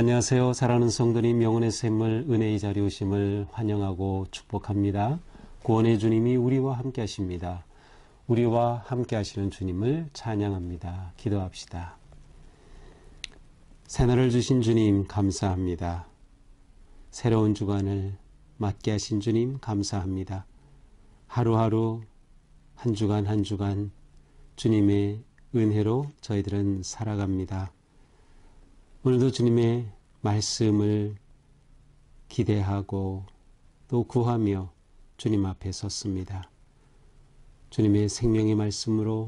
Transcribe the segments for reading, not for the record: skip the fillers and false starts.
안녕하세요. 사랑하는 성도님, 영혼의 샘물 은혜의 자리 오심을 환영하고 축복합니다. 구원의 주님이 우리와 함께 하십니다. 우리와 함께 하시는 주님을 찬양합니다. 기도합시다. 새날을 주신 주님 감사합니다. 새로운 주간을 맞게 하신 주님 감사합니다. 하루하루 한 주간 한 주간 주님의 은혜로 저희들은 살아갑니다. 오늘도 주님의 말씀을 기대하고 또 구하며 주님 앞에 섰습니다. 주님의 생명의 말씀으로,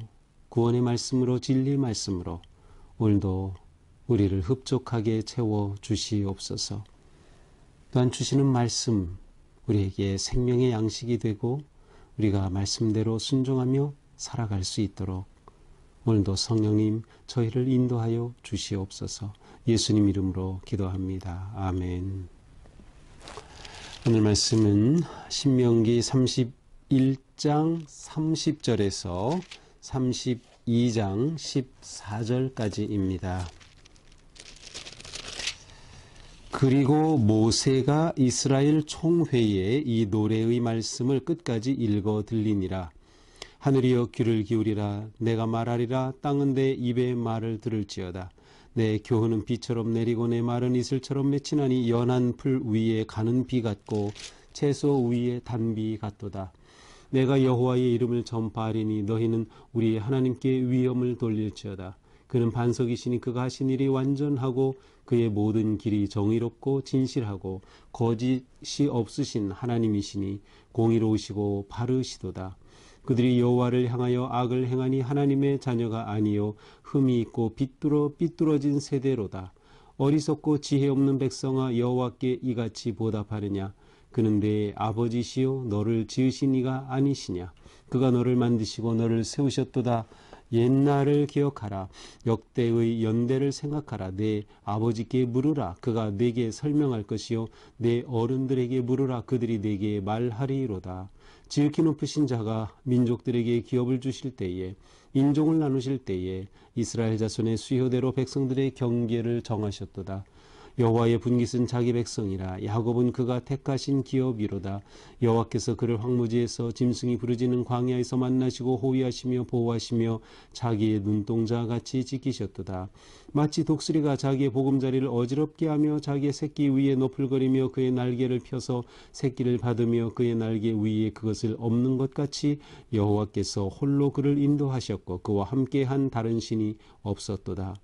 구원의 말씀으로, 진리의 말씀으로 오늘도 우리를 흡족하게 채워 주시옵소서. 또한 주시는 말씀 우리에게 생명의 양식이 되고 우리가 말씀대로 순종하며 살아갈 수 있도록 오늘도 성령님 저희를 인도하여 주시옵소서. 예수님 이름으로 기도합니다. 아멘. 오늘 말씀은 신명기 31장 30절에서 32장 14절까지입니다. 그리고 모세가 이스라엘 총회에 이 노래의 말씀을 끝까지 읽어 들리니라. 하늘이여 귀를 기울이라. 내가 말하리라. 땅은 내 입의 말을 들을지어다. 내 교훈은 비처럼 내리고 내 말은 이슬처럼 맺히나니 연한 풀 위에 가는 비 같고 채소 위에 단비 같도다. 내가 여호와의 이름을 전파하리니 너희는 우리 하나님께 위엄을 돌릴지어다. 그는 반석이시니 그가 하신 일이 완전하고 그의 모든 길이 정의롭고 진실하고 거짓이 없으신 하나님이시니 공의로우시고 바르시도다. 그들이 여호와를 향하여 악을 행하니 하나님의 자녀가 아니요 흠이 있고 삐뚤어진 세대로다. 어리석고 지혜 없는 백성아, 여호와께 이같이 보답하느냐. 그는 내 아버지시요 너를 지으신 이가 아니시냐. 그가 너를 만드시고 너를 세우셨도다. 옛날을 기억하라. 역대의 연대를 생각하라. 내 아버지께 물으라. 그가 내게 설명할 것이요 내 어른들에게 물으라. 그들이 내게 말하리로다. 지극히 높으신 자가 민족들에게 기업을 주실 때에, 인종을 나누실 때에 이스라엘 자손의 수효대로 백성들의 경계를 정하셨도다. 여호와의 분깃은 자기 백성이라. 야곱은 그가 택하신 기업이로다. 여호와께서 그를 황무지에서 짐승이 부르짖는 광야에서 만나시고 호위하시며 보호하시며 자기의 눈동자 같이 지키셨도다. 마치 독수리가 자기의 보금자리를 어지럽게 하며 자기의 새끼 위에 너풀거리며 그의 날개를 펴서 새끼를 받으며 그의 날개 위에 그것을 엎는 것 같이 여호와께서 홀로 그를 인도하셨고 그와 함께한 다른 신이 없었도다.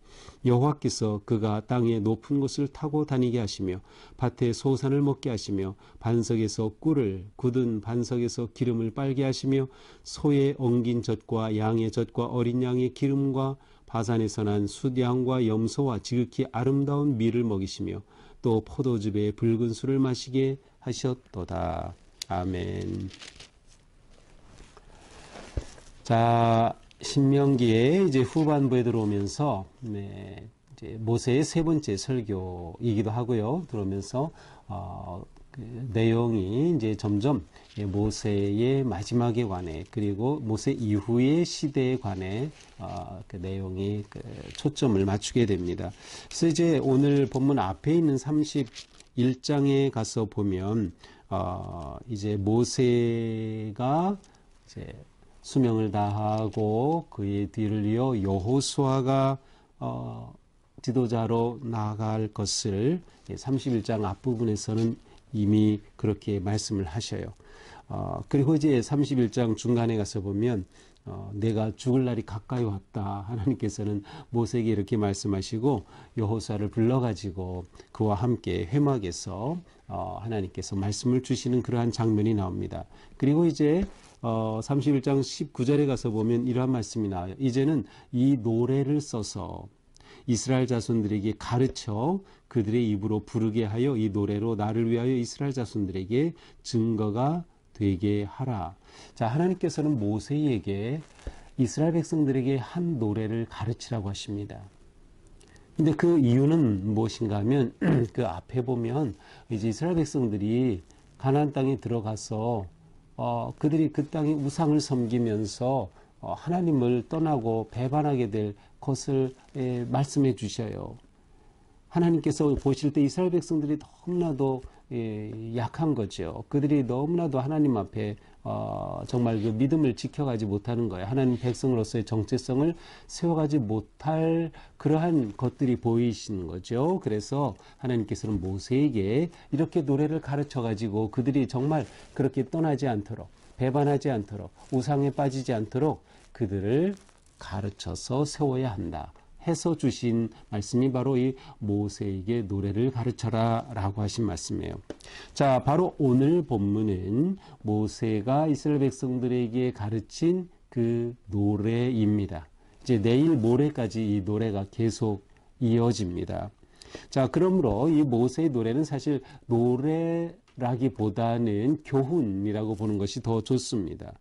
여호와께서 그가 땅의 높은 곳을 타고 다니게 하시며 밭에 소산을 먹게 하시며 반석에서 꿀을, 굳은 반석에서 기름을 빨게 하시며 소의 엉긴 젖과 양의 젖과 어린 양의 기름과 바산에서 난 숫양과 염소와 지극히 아름다운 밀을 먹이시며 또 포도즙에 붉은 술을 마시게 하셨도다. 아멘. 자, 신명기의 이제 후반부에 들어오면서 이제 모세의 세 번째 설교이기도 하고요. 들어오면서 그 내용이 이제 점점 모세의 마지막에 관해, 그리고 모세 이후의 시대에 관해 그 내용이 초점을 맞추게 됩니다. 그래서 이제 오늘 본문 앞에 있는 31장에 가서 보면 이제 모세가 이제 수명을 다하고 그의 뒤를 이어 여호수아가 지도자로 나아갈 것을 31장 앞부분에서는 이미 그렇게 말씀을 하셔요. 그리고 이제 31장 중간에 가서 보면 내가 죽을 날이 가까이 왔다. 하나님께서는 모세에게 이렇게 말씀하시고 여호수아를 불러가지고 그와 함께 회막에서 하나님께서 말씀을 주시는 그러한 장면이 나옵니다. 그리고 이제 31장 19절에 가서 보면 이러한 말씀이 나와요. 이제는 이 노래를 써서 이스라엘 자손들에게 가르쳐 그들의 입으로 부르게 하여 이 노래로 나를 위하여 이스라엘 자손들에게 증거가 되게 하라. 자, 하나님께서는 모세에게 이스라엘 백성들에게 한 노래를 가르치라고 하십니다. 근데 그 이유는 무엇인가 하면 그 앞에 보면 이제 이스라엘 백성들이 가나안 땅에 들어가서 그들이 그 땅에 우상을 섬기면서 하나님을 떠나고 배반하게 될 것을 말씀해 주셔요. 하나님께서 보실 때 이스라엘 백성들이 너무나도 약한 거죠. 그들이 너무나도 하나님 앞에 정말 그 믿음을 지켜가지 못하는 거예요. 하나님 백성으로서의 정체성을 세워가지 못할 그러한 것들이 보이시는 거죠. 그래서 하나님께서는 모세에게 이렇게 노래를 가르쳐가지고 그들이 정말 그렇게 떠나지 않도록, 배반하지 않도록, 우상에 빠지지 않도록 그들을 가르쳐서 세워야 한다 해서 주신 말씀이 바로 이 모세에게 노래를 가르쳐라 라고 하신 말씀이에요. 자, 바로 오늘 본문은 모세가 이스라엘 백성들에게 가르친 그 노래입니다. 이제 내일 모레까지 이 노래가 계속 이어집니다. 자, 그러므로 이 모세의 노래는 사실 노래라기보다는 교훈이라고 보는 것이 더 좋습니다.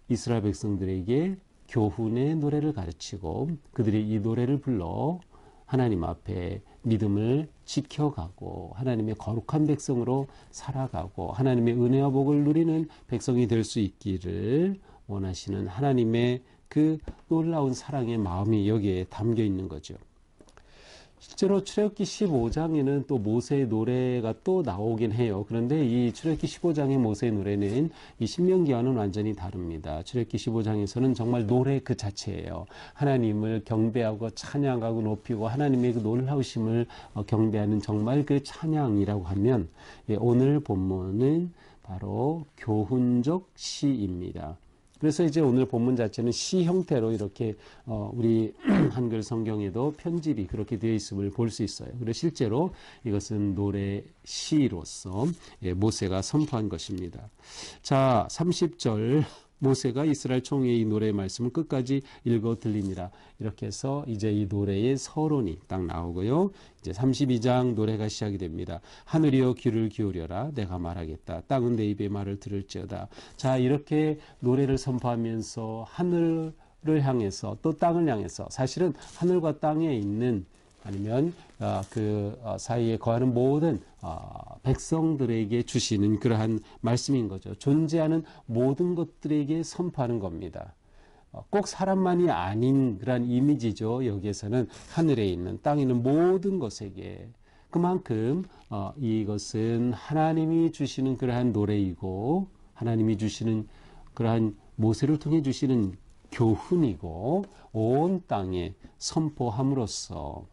이스라엘 백성들에게 교훈의 노래를 가르치고 그들이 이 노래를 불러 하나님 앞에 믿음을 지켜가고 하나님의 거룩한 백성으로 살아가고 하나님의 은혜와 복을 누리는 백성이 될 수 있기를 원하시는 하나님의 그 놀라운 사랑의 마음이 여기에 담겨 있는 거죠. 실제로 출애굽기 15장에는 또 모세의 노래가 또 나오긴 해요. 그런데 이 출애굽기 15장의 모세의 노래는 이 신명기와는 완전히 다릅니다. 출애굽기 15장에서는 정말 노래 그 자체예요. 하나님을 경배하고 찬양하고 높이고 하나님의 그 놀라우심을 경배하는 정말 그 찬양이라고 하면 오늘 본문은 바로 교훈적 시입니다. 그래서 이제 오늘 본문 자체는 시 형태로 이렇게 우리 한글 성경에도 편집이 그렇게 되어 있음을 볼 수 있어요. 그리고 실제로 이것은 노래 시로서 모세가 선포한 것입니다. 자, 30절 모세가 이스라엘 총회의 이 노래의 말씀을 끝까지 읽어 들리니라. 이렇게 해서 이제 이 노래의 서론이 딱 나오고요. 이제 32장 노래가 시작이 됩니다. 하늘이여 귀를 기울여라. 내가 말하겠다. 땅은 내 입의 말을 들을지어다. 자, 이렇게 노래를 선포하면서 하늘을 향해서 또 땅을 향해서 사실은 하늘과 땅에 있는 아니면 그 사이에 거하는 모든 백성들에게 주시는 그러한 말씀인 거죠. 존재하는 모든 것들에게 선포하는 겁니다. 꼭 사람만이 아닌 그러한 이미지죠. 여기에서는 하늘에 있는 땅에 있는 모든 것에게 그만큼 이것은 하나님이 주시는 그러한 노래이고 하나님이 주시는 그러한 모세를 통해 주시는 교훈이고 온 땅에 선포함으로써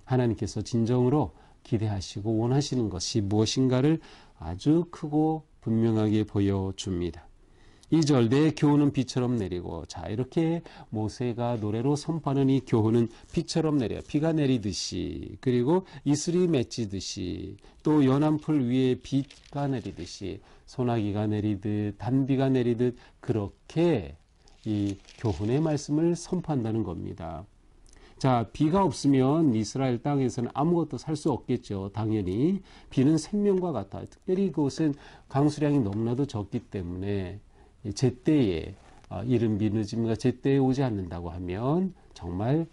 하나님께서 진정으로 기대하시고 원하시는 것이 무엇인가를 아주 크고 분명하게 보여줍니다. 2절 내 교훈은 비처럼 내리고 자 이렇게 모세가 노래로 선포하는 이 교훈은 비처럼 내려요. 비가 내리듯이 그리고 이슬이 맺히듯이 또 연한 풀 위에 비가 내리듯이 소나기가 내리듯 단비가 내리듯 그렇게 이 교훈의 말씀을 선포한다는 겁니다. 자, 비가 없으면 이스라엘 땅에서는 아무것도 살 수 없겠죠. 당연히 비는 생명과 같아요. 특별히 그곳은 강수량이 너무나도 적기 때문에 제때에 이른 비 늦음과 제때에 오지 않는다고 하면 정말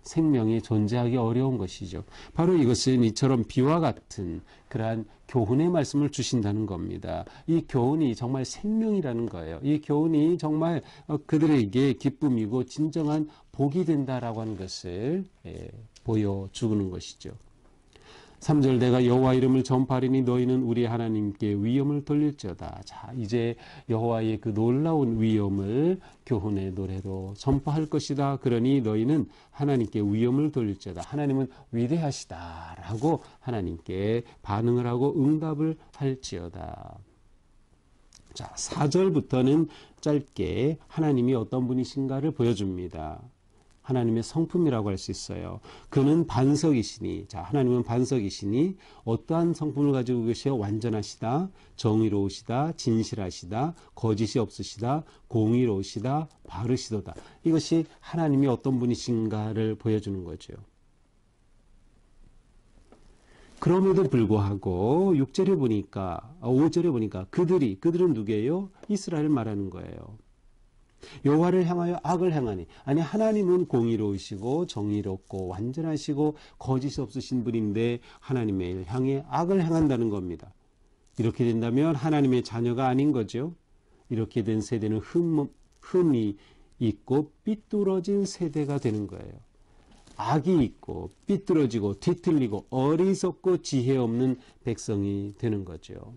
생명이 존재하기 어려운 것이죠. 바로 이것은 이처럼 비와 같은 그러한 교훈의 말씀을 주신다는 겁니다. 이 교훈이 정말 생명이라는 거예요. 이 교훈이 정말 그들에게 기쁨이고 진정한 복이 된다라고 하는 것을 보여주는 것이죠. 3절 내가 여호와 이름을 전파하리니 너희는 우리 하나님께 위엄을 돌릴지어다. 자, 이제 여호와의 그 놀라운 위엄을 교훈의 노래로 선포할 것이다. 그러니 너희는 하나님께 위엄을 돌릴지어다. 하나님은 위대하시다라고 하나님께 반응을 하고 응답을 할지어다. 자, 4절부터는 짧게 하나님이 어떤 분이신가를 보여줍니다. 하나님의 성품이라고 할 수 있어요. 그는 반석이시니, 자, 하나님은 반석이시니, 어떠한 성품을 가지고 계시어 완전하시다, 정의로우시다, 진실하시다, 거짓이 없으시다, 공의로우시다, 바르시도다. 이것이 하나님이 어떤 분이신가를 보여주는 거죠. 그럼에도 불구하고 6절에 보니까, 5절에 보니까 그들은 누구예요? 이스라엘을 말하는 거예요. 여호와를 향하여 악을 행하니 아니 하나님은 공의로우시고 정의롭고 완전하시고 거짓이 없으신 분인데 하나님을 향해 악을 행한다는 겁니다. 이렇게 된다면 하나님의 자녀가 아닌 거죠. 이렇게 된 세대는 흠이 있고 삐뚤어진 세대가 되는 거예요. 악이 있고 삐뚤어지고 뒤틀리고 어리석고 지혜 없는 백성이 되는 거죠.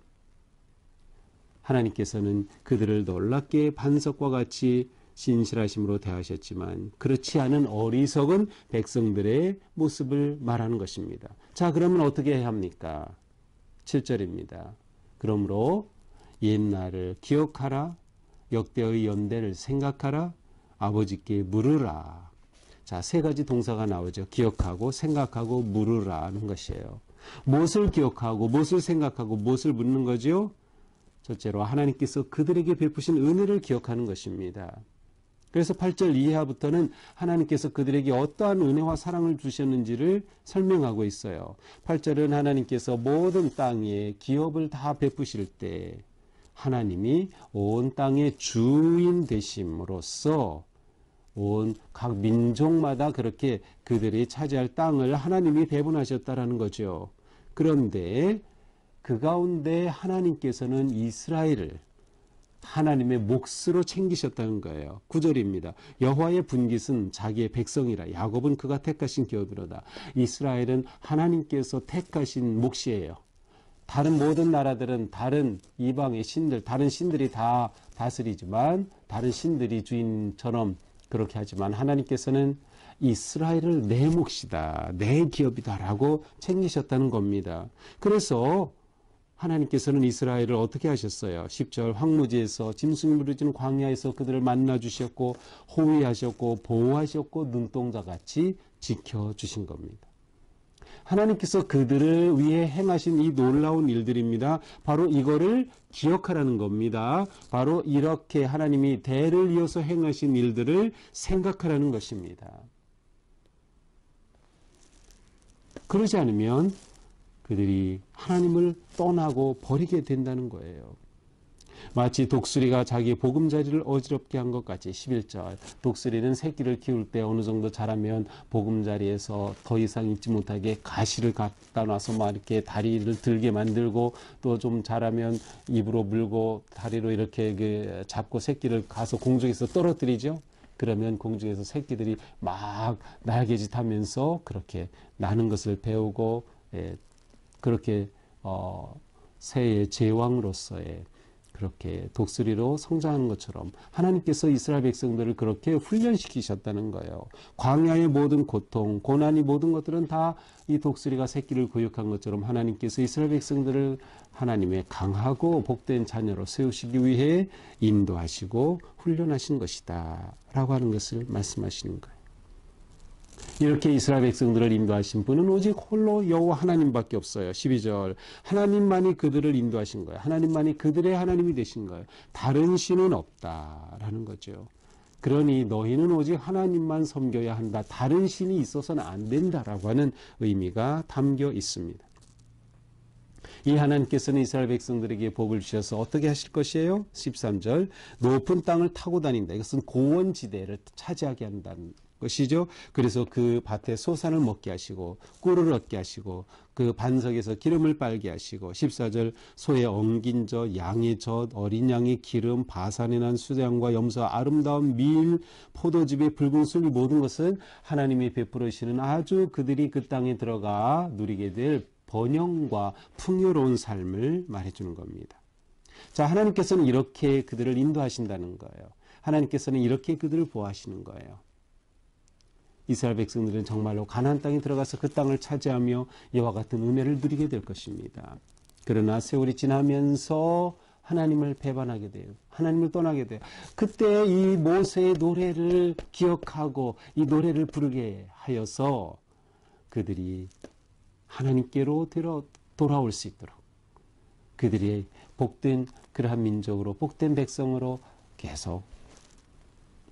하나님께서는 그들을 놀랍게 반석과 같이 신실하심으로 대하셨지만 그렇지 않은 어리석은 백성들의 모습을 말하는 것입니다. 자, 그러면 어떻게 해야 합니까? 7절입니다. 그러므로 옛날을 기억하라. 역대의 연대를 생각하라. 아버지께 물으라. 자, 세 가지 동사가 나오죠. 기억하고 생각하고 물으라 하는 것이에요. 무엇을 기억하고 무엇을 생각하고 무엇을 묻는 거죠? 첫째로 하나님께서 그들에게 베푸신 은혜를 기억하는 것입니다. 그래서 8절 이하부터는 하나님께서 그들에게 어떠한 은혜와 사랑을 주셨는지를 설명하고 있어요. 8절은 하나님께서 모든 땅에 기업을 다 베푸실 때 하나님이 온 땅의 주인 되심으로써 온 각 민족마다 그렇게 그들이 차지할 땅을 하나님이 배분하셨다라는 거죠. 그런데 그 가운데 하나님께서는 이스라엘을 하나님의 몫으로 챙기셨다는 거예요. 9절입니다. 여호와의 분깃은 자기의 백성이라 야곱은 그가 택하신 기업이로다. 이스라엘은 하나님께서 택하신 몫이에요. 다른 모든 나라들은 다른 이방의 신들, 다른 신들이 다 다스리지만 다른 신들이 주인처럼 그렇게 하지만 하나님께서는 이스라엘을 내 몫이다, 내 기업이다라고 챙기셨다는 겁니다. 그래서 하나님께서는 이스라엘을 어떻게 하셨어요? 10절 황무지에서 짐승이 부르짖는 광야에서 그들을 만나주셨고 호위하셨고 보호하셨고 눈동자같이 지켜주신 겁니다. 하나님께서 그들을 위해 행하신 이 놀라운 일들입니다. 바로 이거를 기억하라는 겁니다. 바로 이렇게 하나님이 대를 이어서 행하신 일들을 생각하라는 것입니다. 그러지 않으면 그들이 하나님을 떠나고 버리게 된다는 거예요. 마치 독수리가 자기 보금자리를 어지럽게 한 것 같이 11절 독수리는 새끼를 키울 때 어느 정도 자라면 보금자리에서 더 이상 있지 못하게 가시를 갖다 놔서 막 이렇게 다리를 들게 만들고 또 좀 자라면 입으로 물고 다리로 이렇게 잡고 새끼를 가서 공중에서 떨어뜨리죠. 그러면 공중에서 새끼들이 막 날개짓하면서 그렇게 나는 것을 배우고 그렇게 새의 제왕으로서의 그렇게 독수리로 성장하는 것처럼 하나님께서 이스라엘 백성들을 그렇게 훈련시키셨다는 거예요. 광야의 모든 고통, 고난이 모든 것들은 다 이 독수리가 새끼를 교육한 것처럼 하나님께서 이스라엘 백성들을 하나님의 강하고 복된 자녀로 세우시기 위해 인도하시고 훈련하신 것이다 라고 하는 것을 말씀하시는 거예요. 이렇게 이스라엘 백성들을 인도하신 분은 오직 홀로 여호와 하나님밖에 없어요. 12절 하나님만이 그들을 인도하신 거예요. 하나님만이 그들의 하나님이 되신 거예요. 다른 신은 없다라는 거죠. 그러니 너희는 오직 하나님만 섬겨야 한다. 다른 신이 있어서는 안 된다라고 하는 의미가 담겨 있습니다. 이 하나님께서는 이스라엘 백성들에게 복을 주셔서 어떻게 하실 것이에요? 13절 높은 땅을 타고 다닌다. 이것은 고원지대를 차지하게 한다는 것이죠. 그래서 그 밭에 소산을 먹게 하시고 꿀을 얻게 하시고 그 반석에서 기름을 빨게 하시고 14절 소의 엉긴 젖, 양의 젖, 어린 양의 기름, 바산에 난 수양과 염소, 아름다운 밀, 포도즙의 붉은 술, 이 모든 것은 하나님이 베풀으시는 아주 그들이 그 땅에 들어가 누리게 될 번영과 풍요로운 삶을 말해주는 겁니다. 자, 하나님께서는 이렇게 그들을 인도하신다는 거예요. 하나님께서는 이렇게 그들을 보호하시는 거예요. 이스라엘 백성들은 정말로 가나안 땅에 들어가서 그 땅을 차지하며 이와 같은 은혜를 누리게 될 것입니다. 그러나 세월이 지나면서 하나님을 배반하게 돼요. 하나님을 떠나게 돼요. 그때 이 모세의 노래를 기억하고 이 노래를 부르게 하여서 그들이 하나님께로 돌아올 수 있도록 그들이 복된 그러한 민족으로 복된 백성으로 계속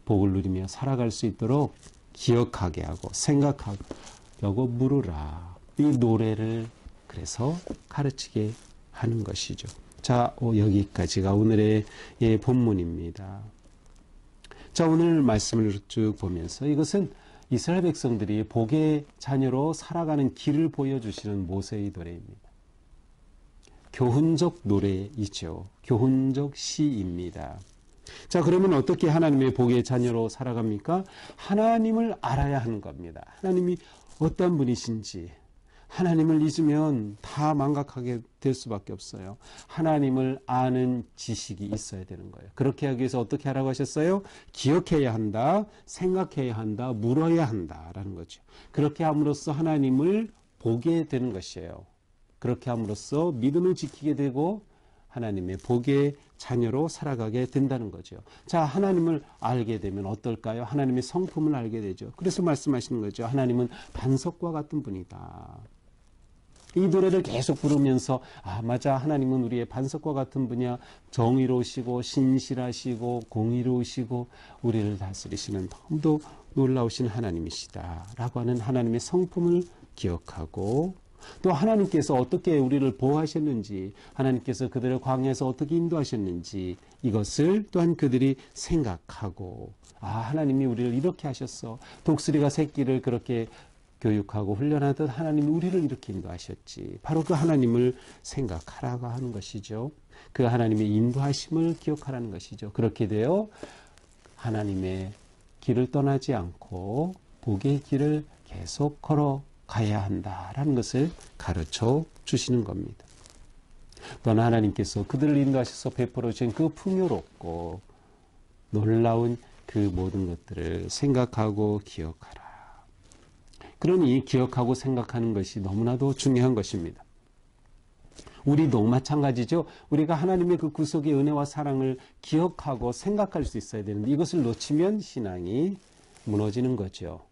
복을 누리며 살아갈 수 있도록 기억하게 하고 생각하고 물으라. 이 노래를 그래서 가르치게 하는 것이죠. 자, 여기까지가 오늘의 본문입니다. 자, 오늘 말씀을 쭉 보면서 이것은 이스라엘 백성들이 복의 자녀로 살아가는 길을 보여주시는 모세의 노래입니다. 교훈적 노래이죠. 교훈적 시입니다. 자, 그러면 어떻게 하나님의 복의 자녀로 살아갑니까? 하나님을 알아야 하는 겁니다. 하나님이 어떤 분이신지. 하나님을 잊으면 다 망각하게 될 수밖에 없어요. 하나님을 아는 지식이 있어야 되는 거예요. 그렇게 하기 위해서 어떻게 하라고 하셨어요? 기억해야 한다, 생각해야 한다, 물어야 한다라는 거죠. 그렇게 함으로써 하나님을 보게 되는 것이에요. 그렇게 함으로써 믿음을 지키게 되고 하나님의 복의 자녀로 살아가게 된다는 거죠. 자, 하나님을 알게 되면 어떨까요? 하나님의 성품을 알게 되죠. 그래서 말씀하시는 거죠. 하나님은 반석과 같은 분이다. 이 노래를 계속 부르면서 맞아, 하나님은 우리의 반석과 같은 분이야. 정의로우시고 신실하시고 공의로우시고 우리를 다스리시는 너무도 놀라우신 하나님이시다 라고 하는 하나님의 성품을 기억하고, 또 하나님께서 어떻게 우리를 보호하셨는지, 하나님께서 그들을 광야에서 어떻게 인도하셨는지, 이것을 또한 그들이 생각하고, 하나님이 우리를 이렇게 하셨어. 독수리가 새끼를 그렇게 교육하고 훈련하듯 하나님이 우리를 이렇게 인도하셨지. 바로 그 하나님을 생각하라고 하는 것이죠. 그 하나님의 인도하심을 기억하라는 것이죠. 그렇게 되어 하나님의 길을 떠나지 않고 복의 길을 계속 걸어가야 한다라는 것을 가르쳐 주시는 겁니다. 또한 하나님께서 그들을 인도하셔서 베풀어 주신 그 풍요롭고 놀라운 그 모든 것들을 생각하고 기억하라. 그러니 기억하고 생각하는 것이 너무나도 중요한 것입니다. 우리도 마찬가지죠. 우리가 하나님의 그 구속의 은혜와 사랑을 기억하고 생각할 수 있어야 되는데, 이것을 놓치면 신앙이 무너지는 거죠.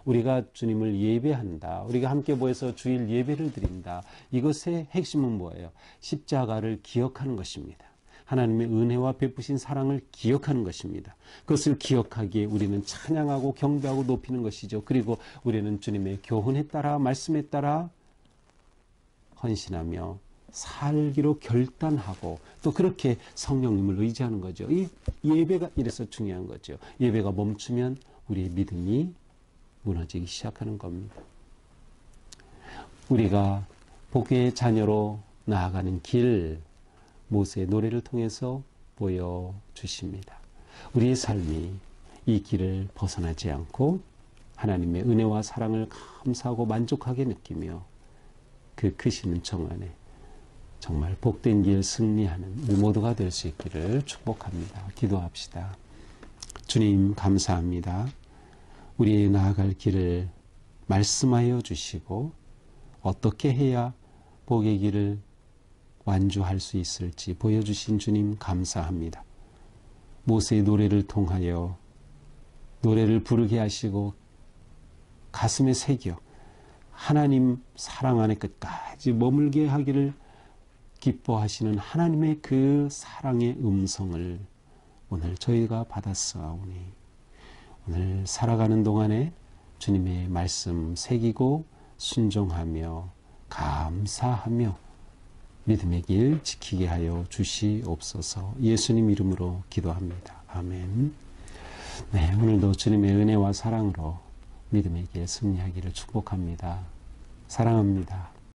우리가 주님을 예배한다. 우리가 함께 모여서 주일 예배를 드린다. 이것의 핵심은 뭐예요? 십자가를 기억하는 것입니다. 하나님의 은혜와 베푸신 사랑을 기억하는 것입니다. 그것을 기억하기에 우리는 찬양하고 경배하고 높이는 것이죠. 그리고 우리는 주님의 교훈에 따라, 말씀에 따라 헌신하며 살기로 결단하고, 또 그렇게 성령님을 의지하는 거죠. 이 예배가 이래서 중요한 거죠. 예배가 멈추면 우리의 믿음이 무너지기 시작하는 겁니다. 우리가 복의 자녀로 나아가는 길, 모세의 노래를 통해서 보여주십니다. 우리의 삶이 이 길을 벗어나지 않고 하나님의 은혜와 사랑을 감사하고 만족하게 느끼며 그 크신 은총 안에 정말 복된 길 승리하는 우리 모두가 될 수 있기를 축복합니다. 기도합시다. 주님, 감사합니다. 우리의 나아갈 길을 말씀하여 주시고 어떻게 해야 복의 길을 완주할 수 있을지 보여주신 주님 감사합니다. 모세의 노래를 통하여 노래를 부르게 하시고 가슴에 새겨 하나님 사랑 안에 끝까지 머물게 하기를 기뻐하시는 하나님의 그 사랑의 음성을 오늘 저희가 받았사오니, 오늘 살아가는 동안에 주님의 말씀 새기고 순종하며 감사하며 믿음의 길 지키게 하여 주시옵소서. 예수님 이름으로 기도합니다. 아멘. 네, 오늘도 주님의 은혜와 사랑으로 믿음의 길 승리하기를 축복합니다. 사랑합니다.